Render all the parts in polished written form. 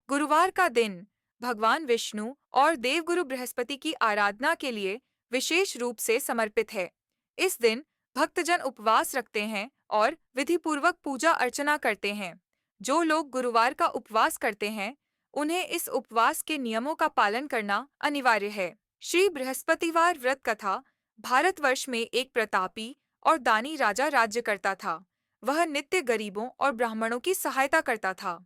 गुरुवार का दिन भगवान विष्णु और देवगुरु बृहस्पति की आराधना के लिए विशेष रूप से समर्पित है। इस दिन भक्तजन उपवास रखते हैं और विधिपूर्वक पूजा अर्चना करते हैं। जो लोग गुरुवार का उपवास करते हैं, उन्हें इस उपवास के नियमों का पालन करना अनिवार्य है। श्री बृहस्पतिवार व्रत कथा। भारतवर्ष में एक प्रतापी और दानी राजा राज्य करता था। वह नित्य गरीबों और ब्राह्मणों की सहायता करता था।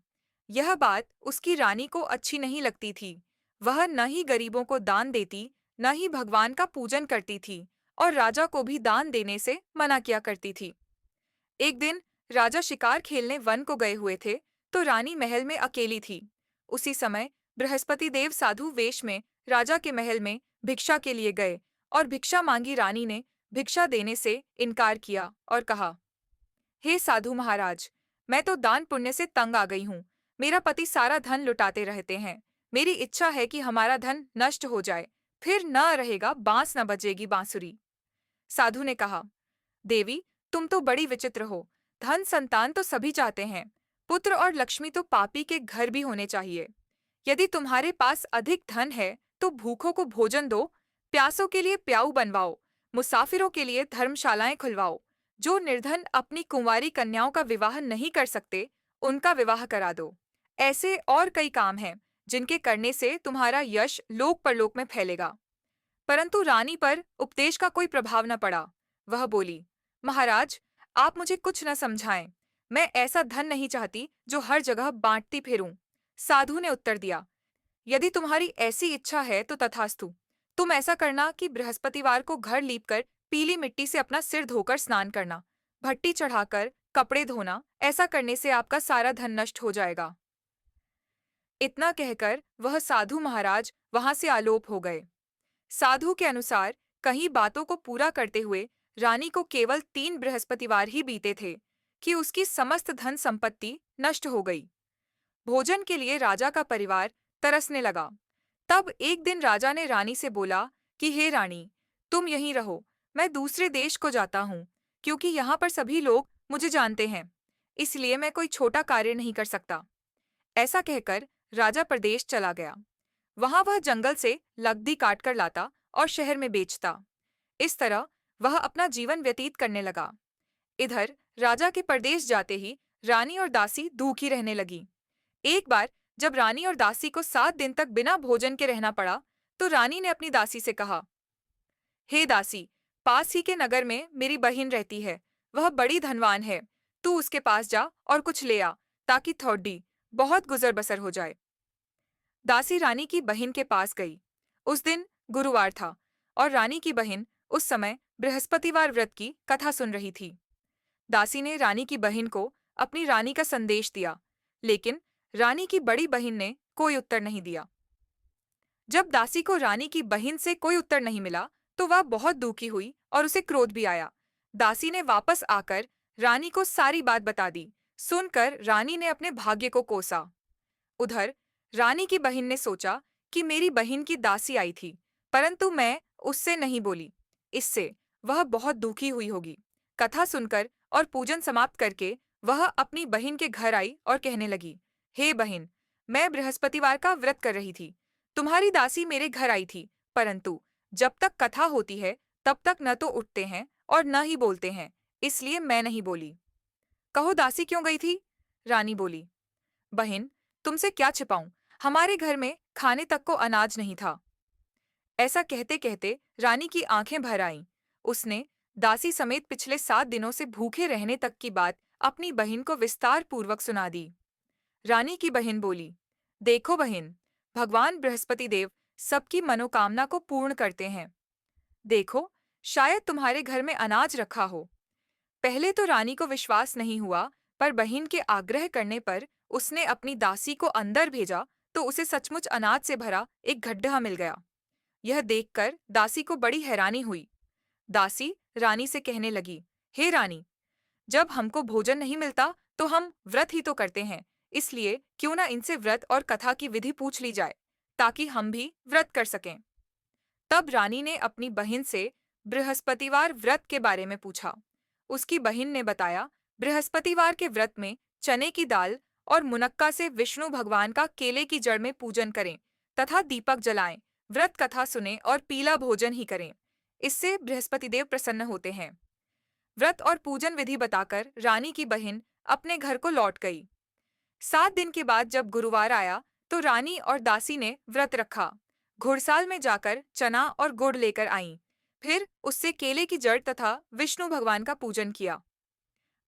यह बात उसकी रानी को अच्छी नहीं लगती थी। वह न ही गरीबों को दान देती, न ही भगवान का पूजन करती थी और राजा को भी दान देने से मना किया करती थी। एक दिन राजा शिकार खेलने वन को गए हुए थे, तो रानी महल में अकेली थी। उसी समय बृहस्पति देव साधु वेश में राजा के महल में भिक्षा के लिए गए और भिक्षा मांगी। रानी ने भिक्षा देने से इनकार किया और कहा, हे साधु महाराज, मैं तो दान पुण्य से तंग आ गई हूँ। मेरा पति सारा धन लुटाते रहते हैं। मेरी इच्छा है कि हमारा धन नष्ट हो जाए, फिर न रहेगा बांस न बजेगी बांसुरी। साधु ने कहा, देवी, तुम तो बड़ी विचित्र हो। धन संतान तो सभी चाहते हैं, पुत्र और लक्ष्मी तो पापी के घर भी होने चाहिए। यदि तुम्हारे पास अधिक धन है तो भूखों को भोजन दो, प्यासों के लिए प्याऊ बनवाओ, मुसाफिरों के लिए धर्मशालाएं खुलवाओ। जो निर्धन अपनी कुंवारी कन्याओं का विवाह नहीं कर सकते, उनका विवाह करा दो। ऐसे और कई काम हैं जिनके करने से तुम्हारा यश लोक परलोक में फैलेगा। परंतु रानी पर उपदेश का कोई प्रभाव न पड़ा। वह बोली, महाराज, आप मुझे कुछ न समझाएं। मैं ऐसा धन नहीं चाहती जो हर जगह बांटती फिरूं। साधु ने उत्तर दिया, यदि तुम्हारी ऐसी इच्छा है तो तथास्तु। तुम ऐसा करना कि बृहस्पतिवार को घर लीपकर पीली मिट्टी से अपना सिर धोकर स्नान करना, भट्टी चढ़ाकर कपड़े धोना। ऐसा करने से आपका सारा धन नष्ट हो जाएगा। इतना कहकर वह साधु महाराज वहां से आलोप हो गए। साधु के अनुसार कहीं बातों को पूरा करते हुए रानी को केवल 3 बृहस्पतिवार ही बीते थे कि उसकी समस्त धन संपत्ति नष्ट हो गई। भोजन के लिए राजा का परिवार तरसने लगा। तब एक दिन राजा ने रानी से बोला कि हे रानी, तुम यहीं रहो, मैं दूसरे देश को जाता हूँ, क्योंकि यहाँ पर सभी लोग मुझे जानते हैं, इसलिए मैं कोई छोटा कार्य नहीं कर सकता। ऐसा कहकर राजा प्रदेश चला गया। वहां वह जंगल से लकड़ी काट कर लाता और शहर में बेचता। इस तरह वह अपना जीवन व्यतीत करने लगा। इधर राजा के परदेश जाते ही रानी और दासी दुखी रहने लगी। एक बार जब रानी और दासी को 7 दिन तक बिना भोजन के रहना पड़ा, तो रानी ने अपनी दासी से कहा, हे दासी, पास ही के नगर में मेरी बहन रहती है। वह बड़ी धनवान है। तू उसके पास जा और कुछ ले आ, ताकि थोड़ी बहुत गुजर बसर हो जाए। दासी रानी की बहन के पास गई। उस दिन गुरुवार था और रानी की बहन उस समय बृहस्पतिवार व्रत की कथा सुन रही थी। दासी ने रानी की बहन को अपनी रानी का संदेश दिया, लेकिन रानी की बड़ी बहन ने कोई उत्तर नहीं दिया। जब दासी को रानी की बहन से कोई उत्तर नहीं मिला, तो वह बहुत दुखी हुई और उसे क्रोध भी आया। दासी ने वापस आकर रानी को सारी बात बता दी। सुनकर रानी ने अपने भाग्य को कोसा। उधर रानी की बहन ने सोचा कि मेरी बहन की दासी आई थी, परंतु मैं उससे नहीं बोली। इससे वह बहुत दुखी हुई होगी। कथा सुनकर और पूजन समाप्त करके वह अपनी बहन के घर आई और कहने लगी, हे बहन, मैं बृहस्पतिवार का व्रत कर रही थी। तुम्हारी दासी मेरे घर आई थी, परंतु जब तक कथा होती है तब तक न तो उठते हैं और न ही बोलते हैं, इसलिए मैं नहीं बोली। कहो, दासी क्यों गई थी? रानी बोली, बहन, तुमसे क्या छिपाऊं, हमारे घर में खाने तक को अनाज नहीं था। ऐसा कहते कहते रानी की आंखें भर आईं। उसने दासी समेत पिछले 7 दिनों से भूखे रहने तक की बात अपनी बहन को विस्तार पूर्वक सुना दी। रानी की बहन बोली, देखो बहन, भगवान बृहस्पति देव सबकी मनोकामना को पूर्ण करते हैं। देखो, शायद तुम्हारे घर में अनाज रखा हो। पहले तो रानी को विश्वास नहीं हुआ, पर बहन के आग्रह करने पर उसने अपनी दासी को अंदर भेजा, तो उसे सचमुच अनाज से भरा एक गड्ढा मिल गया। यह देखकर दासी को बड़ी हैरानी हुई। दासी रानी से कहने लगी, हे रानी, जब हमको भोजन नहीं मिलता तो हम व्रत ही तो करते हैं, इसलिए क्यों ना इनसे व्रत और कथा की विधि पूछ ली जाए, ताकि हम भी व्रत कर सकें। तब रानी ने अपनी बहन से बृहस्पतिवार व्रत के बारे में पूछा। उसकी बहन ने बताया, बृहस्पतिवार के व्रत में चने की दाल और मुनक्का से विष्णु भगवान का केले की जड़ में पूजन करें तथा दीपक जलाएं, व्रत कथा सुने और पीला भोजन ही करें। इससे बृहस्पति देव प्रसन्न होते हैं। व्रत और पूजन विधि बताकर रानी की बहन अपने घर को लौट गई। 7 दिन के बाद जब गुरुवार आया तो रानी और दासी ने व्रत रखा। घुड़साल में जाकर चना और गुड़ लेकर आईं। फिर उससे केले की जड़ तथा विष्णु भगवान का पूजन किया।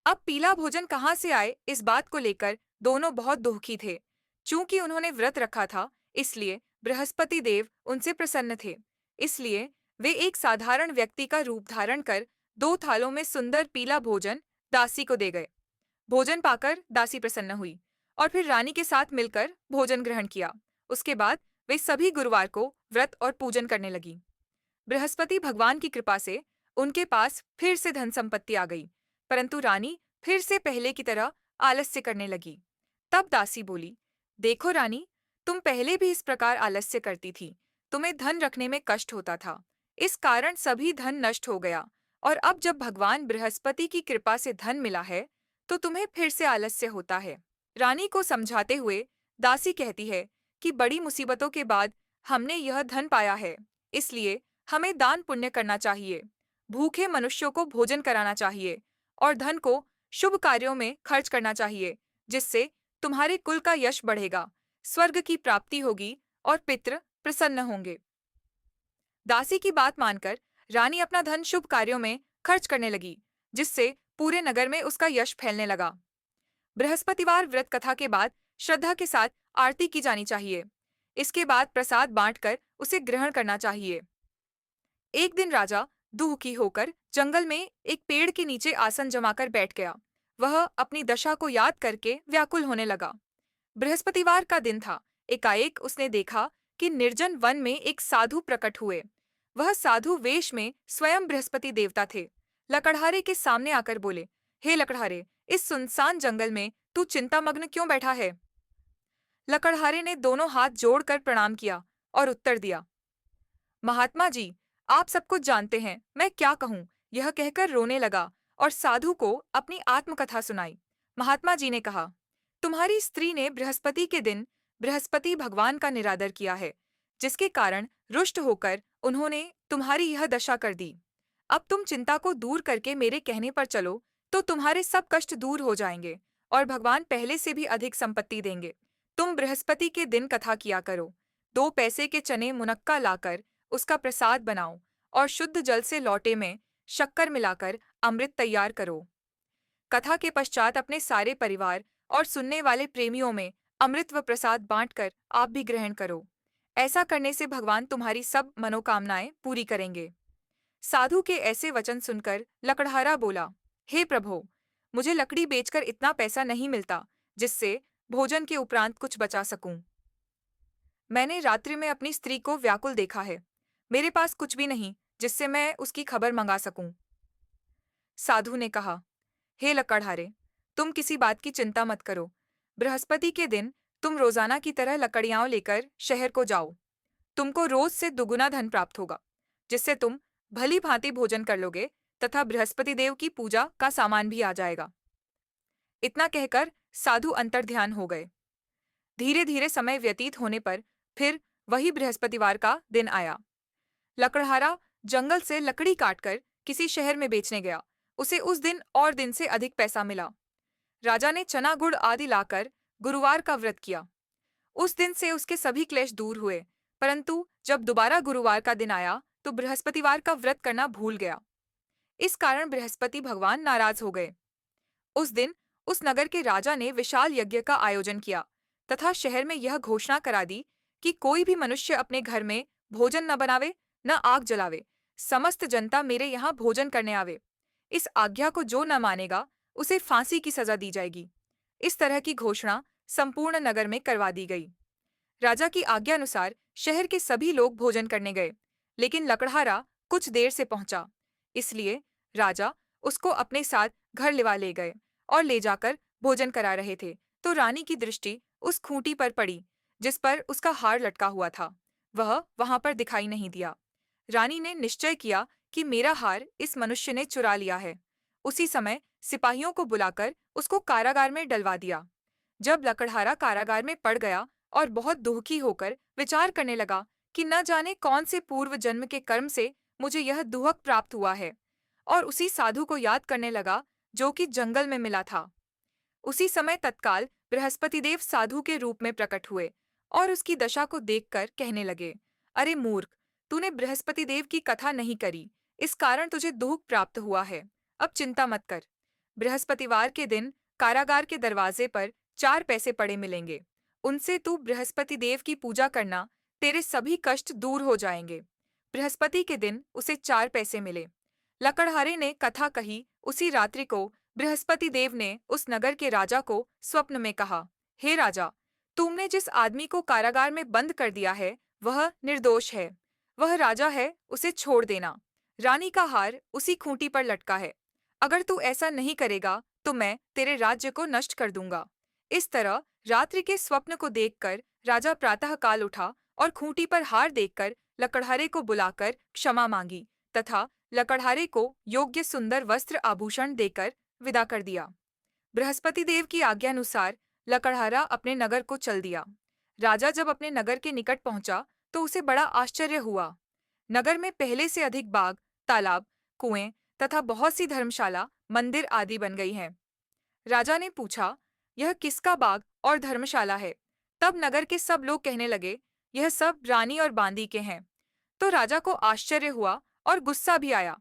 अब पीला भोजन कहाँ से आए, इस बात को लेकर दोनों बहुत दुखी थे। चूंकि उन्होंने व्रत रखा था, इसलिए बृहस्पति देव उनसे प्रसन्न थे। इसलिए वे एक साधारण व्यक्ति का रूप धारण कर 2 थालों में सुंदर पीला भोजन दासी को दे गए। भोजन पाकर दासी प्रसन्न हुई और फिर रानी के साथ मिलकर भोजन ग्रहण किया। उसके बाद वे सभी गुरुवार को व्रत और पूजन करने लगी। बृहस्पति भगवान की कृपा से उनके पास फिर से धन संपत्ति आ गई, परंतु रानी फिर से पहले की तरह आलस्य करने लगी। तब दासी बोली, देखो रानी, तुम पहले भी इस प्रकार आलस्य करती थी। तुम्हें धन रखने में कष्ट होता था, इस कारण सभी धन नष्ट हो गया, और अब जब भगवान बृहस्पति की कृपा से धन मिला है तो तुम्हें फिर से आलस्य होता है। रानी को समझाते हुए दासी कहती है कि बड़ी मुसीबतों के बाद हमने यह धन पाया है, इसलिए हमें दान पुण्य करना चाहिए, भूखे मनुष्यों को भोजन कराना चाहिए और धन को शुभ कार्यों में खर्च करना चाहिए, जिससे तुम्हारे कुल का यश बढ़ेगा, स्वर्ग की प्राप्ति होगी और पितृ प्रसन्न होंगे। दासी की बात मानकर रानी अपना धन शुभ कार्यों में खर्च करने लगी, जिससे पूरे नगर में उसका यश फैलने लगा। बृहस्पतिवार व्रत कथा के बाद श्रद्धा के साथ आरती की जानी चाहिए। इसके बाद प्रसाद बांटकर उसे ग्रहण करना चाहिए। एक दिन राजा दुखी होकर जंगल में एक पेड़ के नीचे आसन जमाकर बैठ गया। वह अपनी दशा को याद करके व्याकुल होने लगा। बृहस्पतिवार का दिन था। एकाएक उसने देखा कि निर्जन वन में एक साधु प्रकट हुए। वह साधु वेश में स्वयं बृहस्पति देवता थे। लकड़हारे के सामने आकर बोले, हे लकड़हारे, इस सुनसान जंगल में तू चिंतामग्न क्यों बैठा है? लकड़हारे ने दोनों हाथ जोड़कर प्रणाम किया और उत्तर दिया, महात्मा जी, आप सब कुछ जानते हैं, मैं क्या कहूँ। यह कहकर रोने लगा और साधु को अपनी आत्मकथा सुनाई। महात्मा जी ने कहा, तुम्हारी स्त्री ने बृहस्पति के दिन बृहस्पति भगवान का निरादर किया है, जिसके कारण रुष्ट होकर उन्होंने तुम्हारी यह दशा कर दी। अब तुम चिंता को दूर करके मेरे कहने पर चलो तो तुम्हारे सब कष्ट दूर हो जाएंगे और भगवान पहले से भी अधिक संपत्ति देंगे। तुम बृहस्पति के दिन कथा किया करो। 2 पैसे के चने मुनक्का लाकर उसका प्रसाद बनाओ और शुद्ध जल से लोटे में शक्कर मिलाकर अमृत तैयार करो। कथा के पश्चात अपने सारे परिवार और सुनने वाले प्रेमियों में अमृत व प्रसाद बांटकर आप भी ग्रहण करो। ऐसा करने से भगवान तुम्हारी सब मनोकामनाएं पूरी करेंगे। साधु के ऐसे वचन सुनकर लकड़हारा बोला, हे प्रभो, मुझे लकड़ी बेचकर इतना पैसा नहीं मिलता जिससे भोजन के उपरांत कुछ बचा सकूं। मैंने रात्रि में अपनी स्त्री को व्याकुल देखा है। मेरे पास कुछ भी नहीं जिससे मैं उसकी खबर मंगा सकूं। साधु ने कहा, हे लकड़हारे, तुम किसी बात की चिंता मत करो। बृहस्पति के दिन तुम रोजाना की तरह लकड़ियां लेकर शहर को जाओ। तुमको रोज से दुगुना धन प्राप्त होगा, जिससे तुम भली भांति भोजन कर लोगे तथा बृहस्पति देव की पूजा का सामान भी आ जाएगा। इतना कहकर साधु अंतर्ध्यान हो गए। धीरे धीरे समय व्यतीत होने पर फिर वही बृहस्पतिवार का दिन आया। लकड़हारा जंगल से लकड़ी काटकर किसी शहर में बेचने गया। उसे उस दिन और दिन से अधिक पैसा मिला। राजा ने चना गुड़ आदि लाकर गुरुवार का व्रत किया। उस दिन से उसके सभी क्लेश दूर हुए, परंतु जब दोबारा गुरुवार का दिन आया तो बृहस्पतिवार का व्रत करना भूल गया। इस कारण बृहस्पति भगवान नाराज हो गए। उस दिन उस नगर के राजा ने विशाल यज्ञ का आयोजन किया तथा शहर में यह घोषणा करा दी कि कोई भी मनुष्य अपने घर में भोजन न बनावे, न आग जलावे। समस्त जनता मेरे यहाँ भोजन करने आवे। इस आज्ञा को जो न मानेगा उसे फांसी की सजा दी जाएगी। इस तरह की घोषणा संपूर्ण नगर में करवा दी गई। राजा की आज्ञा अनुसार शहर के सभी लोग भोजन करने गए, लेकिन लकड़हारा कुछ देर से पहुंचा। इसलिए राजा उसको अपने साथ घर ले गए और ले जाकर भोजन करा रहे थे तो रानी की दृष्टि उस खूंटी पर पड़ी जिस पर उसका हार लटका हुआ था। वह वहां पर दिखाई नहीं दिया। रानी ने निश्चय किया कि मेरा हार इस मनुष्य ने चुरा लिया है। उसी समय सिपाहियों को बुलाकर उसको कारागार में डलवा दिया। जब लकड़हारा कारागार में पड़ गया और बहुत दुखी होकर विचार करने लगा कि न जाने कौन से पूर्व जन्म के कर्म से मुझे यह दुहक प्राप्त हुआ है, और उसी साधु को याद करने लगा जो कि जंगल में मिला था। उसी समय तत्काल बृहस्पति देव साधु के रूप में प्रकट हुए और उसकी दशा को देखकर कहने लगे, अरे मूर्ख, तूने बृहस्पति देव की कथा नहीं करी, इस कारण तुझे दुख प्राप्त हुआ है। अब चिंता मत कर। बृहस्पतिवार के दिन कारागार के दरवाजे पर 4 पैसे पड़े मिलेंगे। उनसे तू बृहस्पति देव की पूजा करना, तेरे सभी कष्ट दूर हो जाएंगे। बृहस्पति के दिन उसे 4 पैसे मिले। लकड़हारे ने कथा कही। उसी रात्रि को बृहस्पति देव ने उस नगर के राजा को स्वप्न में कहा, हे राजा, तुमने जिस आदमी को कारागार में बंद कर दिया है वह निर्दोष है। वह राजा है, उसे छोड़ देना। रानी का हार उसी खूंटी पर लटका है। अगर तू ऐसा नहीं करेगा तो मैं तेरे राज्य को नष्ट कर दूंगा। इस तरह रात्रि के स्वप्न को देखकर राजा प्रातःकाल उठा और खूंटी पर हार देखकर लकड़हारे को बुलाकर क्षमा मांगी तथा लकड़हारे को योग्य सुंदर वस्त्र आभूषण देकर विदा कर दिया। बृहस्पति देव की आज्ञानुसार लकड़हारा अपने नगर को चल दिया। राजा जब अपने नगर के निकट पहुंचा तो उसे बड़ा आश्चर्य हुआ। नगर में पहले से अधिक बाग, तालाब, कुएं तथा बहुत सी धर्मशाला, मंदिर आदि बन गई हैं। राजा ने पूछा, यह किसका बाग और धर्मशाला है? तब नगर के सब लोग कहने लगे, यह सब रानी और बांदी के हैं। तो राजा को आश्चर्य हुआ और गुस्सा भी आया।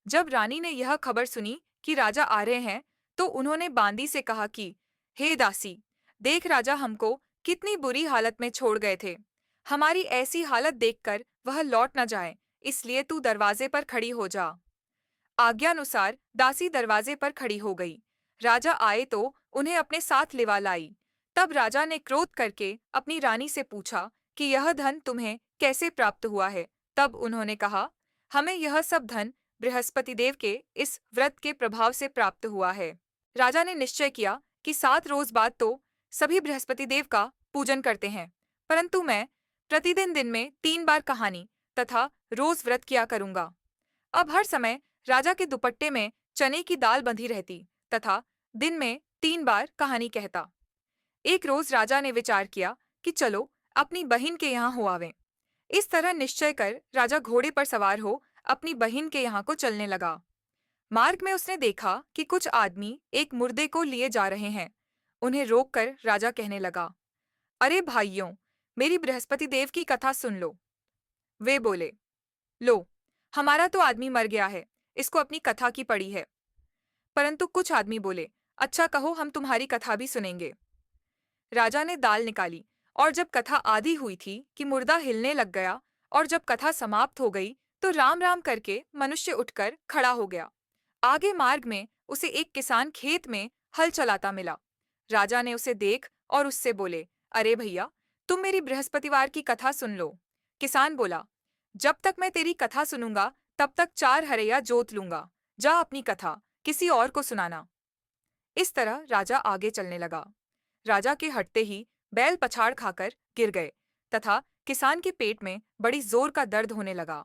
जब रानी ने यह खबर सुनी कि राजा आ रहे हैं, तो उन्होंने बांदी से कहा कि, हे दासी, देख राजा हमको कितनी बुरी हालत में छोड़ गए थे। हमारी ऐसी हालत देखकर वह लौट न जाए, इसलिए तू दरवाजे पर खड़ी हो जा। आज्ञानुसार दासी दरवाजे पर खड़ी हो गई। राजा आए तो उन्हें अपने साथ लिवा लाई। तब राजा ने क्रोध करके अपनी रानी से पूछा कि यह धन तुम्हें कैसे प्राप्त हुआ है? तब उन्होंने कहा, हमें यह सब धन बृहस्पति देव के इस व्रत के प्रभाव से प्राप्त हुआ है। राजा ने निश्चय किया कि 7 रोज बाद तो सभी बृहस्पति देव का पूजन करते हैं, परंतु मैं प्रतिदिन दिन में 3 बार कहानी तथा रोज व्रत किया करूंगा। अब हर समय राजा के दुपट्टे में चने की दाल बंधी रहती तथा दिन में 3 बार कहानी कहता। एक रोज राजा ने विचार किया कि चलो अपनी बहन के यहाँ हो आवें। इस तरह निश्चय कर राजा घोड़े पर सवार हो अपनी बहन के यहाँ को चलने लगा। मार्ग में उसने देखा कि कुछ आदमी एक मुर्दे को लिए जा रहे हैं। उन्हें रोककर राजा कहने लगा, अरे भाइयों, मेरी बृहस्पति देव की कथा सुन लो। वे बोले, लो, हमारा तो आदमी मर गया है, इसको अपनी कथा की पड़ी है। परंतु कुछ आदमी बोले, अच्छा कहो, हम तुम्हारी कथा भी सुनेंगे। राजा ने दाल निकाली और जब कथा आधी हुई थी कि मुर्दा हिलने लग गया, और जब कथा समाप्त हो गई तो राम राम करके मनुष्य उठकर खड़ा हो गया। आगे मार्ग में उसे एक किसान खेत में हल चलाता मिला। राजा ने उसे देख और उससे बोले, अरे भैया, तुम मेरी बृहस्पतिवार की कथा सुन लो। किसान बोला, जब तक मैं तेरी कथा सुनूंगा तब तक 4 हरैया जोत लूंगा। जा अपनी कथा किसी और को सुनाना। इस तरह राजा आगे चलने लगा। राजा के हटते ही बैल पछाड़ खाकर गिर गए तथा किसान के पेट में बड़ी जोर का दर्द होने लगा।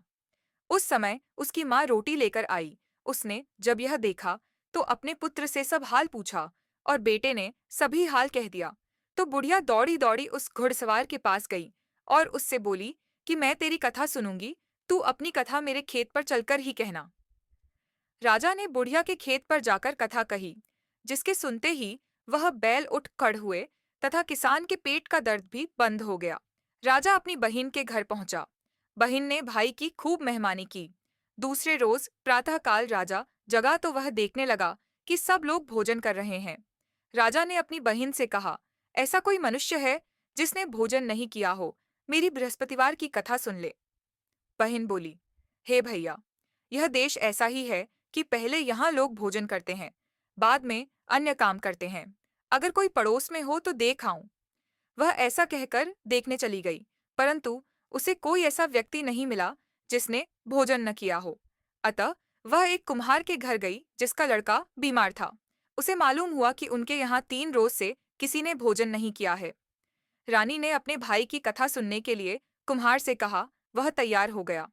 उस समय उसकी माँ रोटी लेकर आई। उसने जब यह देखा तो अपने पुत्र से सब हाल पूछा और बेटे ने सभी हाल कह दिया। तो बुढ़िया दौड़ी दौड़ी उस घुड़सवार के पास गई और उससे बोली कि मैं तेरी कथा सुनूंगी, तू अपनी कथा मेरे खेत पर चलकर ही कहना। राजा ने बुढ़िया के खेत पर जाकर कथा कही, जिसके सुनते ही वह बैल उठ खड़ हुए तथा किसान के पेट का दर्द भी बंद हो गया। राजा अपनी बहन के घर पहुंचा। बहन ने भाई की खूब मेहमानी की। दूसरे रोज प्रातःकाल राजा जगा तो वह देखने लगा कि सब लोग भोजन कर रहे हैं। राजा ने अपनी बहन से कहा, ऐसा कोई मनुष्य है जिसने भोजन नहीं किया हो? मेरी बृहस्पतिवार की कथा सुन ले। बहन बोली, हे भैया, यह देश ऐसा ही है कि पहले यहाँ लोग भोजन करते हैं, बाद में अन्य काम करते हैं। अगर कोई पड़ोस में हो तो देख आऊं। वह ऐसा कहकर देखने चली गई, परंतु उसे कोई ऐसा व्यक्ति नहीं मिला जिसने भोजन न किया हो। अतः वह एक कुम्हार के घर गई जिसका लड़का बीमार था। उसे मालूम हुआ कि उनके यहाँ 3 रोज से किसी ने भोजन नहीं किया है। रानी ने अपने भाई की कथा सुनने के लिए कुम्हार से कहा। वह तैयार हो गया।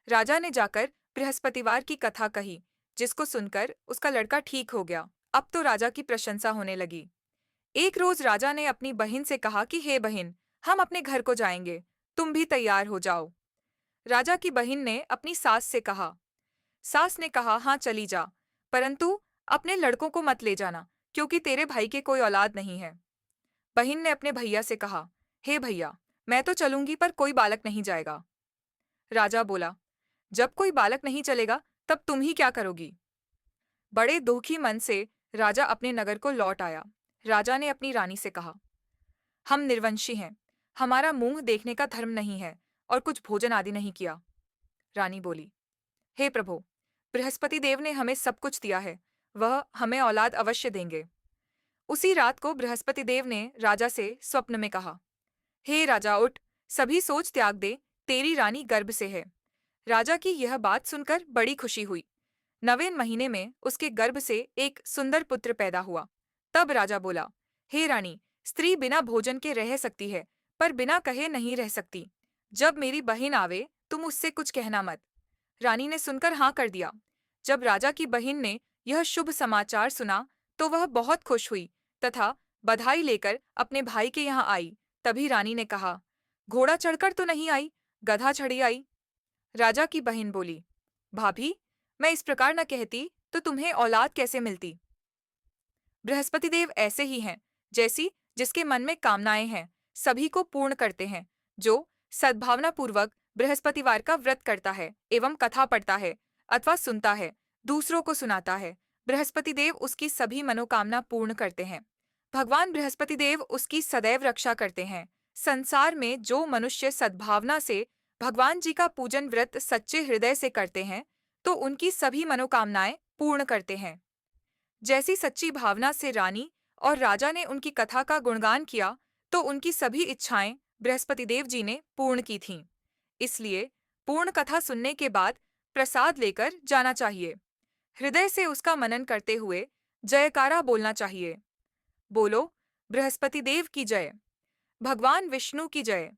राजा ने जाकर बृहस्पतिवार की कथा कही, जिसको सुनकर उसका लड़का ठीक हो गया। अब तो राजा की प्रशंसा होने लगी। एक रोज राजा ने अपनी बहन से कहा कि हे बहन, हम अपने घर को जाएंगे, तुम भी तैयार हो जाओ। राजा की बहन ने अपनी सास से कहा। सास ने कहा, हाँ चली जा, परंतु अपने लड़कों को मत ले जाना, क्योंकि तेरे भाई के कोई औलाद नहीं है। बहन ने अपने भैया से कहा, हे भैया, मैं तो चलूंगी पर कोई बालक नहीं जाएगा। राजा बोला, जब कोई बालक नहीं चलेगा तब तुम ही क्या करोगी। बड़े दुखी मन से राजा अपने नगर को लौट आया। राजा ने अपनी रानी से कहा, हम निर्वंशी हैं, हमारा मुंह देखने का धर्म नहीं है और कुछ भोजन आदि नहीं किया। रानी बोली, हे प्रभु, बृहस्पति देव ने हमें सब कुछ दिया है, वह हमें औलाद अवश्य देंगे। उसी रात को बृहस्पति देव ने राजा से स्वप्न में कहा, हे राजा उठ, सभी सोच त्याग दे, तेरी रानी गर्भ से है। राजा की यह बात सुनकर बड़ी खुशी हुई। 9वें महीने में उसके गर्भ से एक सुंदर पुत्र पैदा हुआ। तब राजा बोला, हे रानी, स्त्री बिना भोजन के रह सकती है, पर बिना कहे नहीं रह सकती। जब मेरी बहन आवे तुम उससे कुछ कहना मत। रानी ने सुनकर हाँ कर दिया। जब राजा की बहन ने यह शुभ समाचार सुना तो वह बहुत खुश हुई तथा बधाई लेकर अपने भाई के यहाँ आई। तभी रानी ने कहा, घोड़ा चढ़कर तो नहीं आई, गधा चढ़ी आई। राजा की बहन बोली, भाभी, मैं इस प्रकार न कहती तो तुम्हें औलाद कैसे मिलती। बृहस्पति देव ऐसे ही हैं, जैसी जिसके मन में कामनाएं हैं सभी को पूर्ण करते हैं। जो सद्भावना पूर्वक बृहस्पतिवार का व्रत करता है एवं कथा पढ़ता है अथवा सुनता है, दूसरों को सुनाता है, बृहस्पति देव उसकी सभी मनोकामना पूर्ण करते हैं। भगवान बृहस्पति देव उसकी सदैव रक्षा करते हैं। संसार में जो मनुष्य सद्भावना से भगवान जी का पूजन व्रत सच्चे हृदय से करते हैं तो उनकी सभी मनोकामनाएं पूर्ण करते हैं। जैसी सच्ची भावना से रानी और राजा ने उनकी कथा का गुणगान किया तो उनकी सभी इच्छाएं बृहस्पति देव जी ने पूर्ण की थीं। इसलिए पूर्ण कथा सुनने के बाद प्रसाद लेकर जाना चाहिए। हृदय से उसका मनन करते हुए जयकारा बोलना चाहिए। बोलो, बृहस्पति देव की जय, भगवान विष्णु की जय।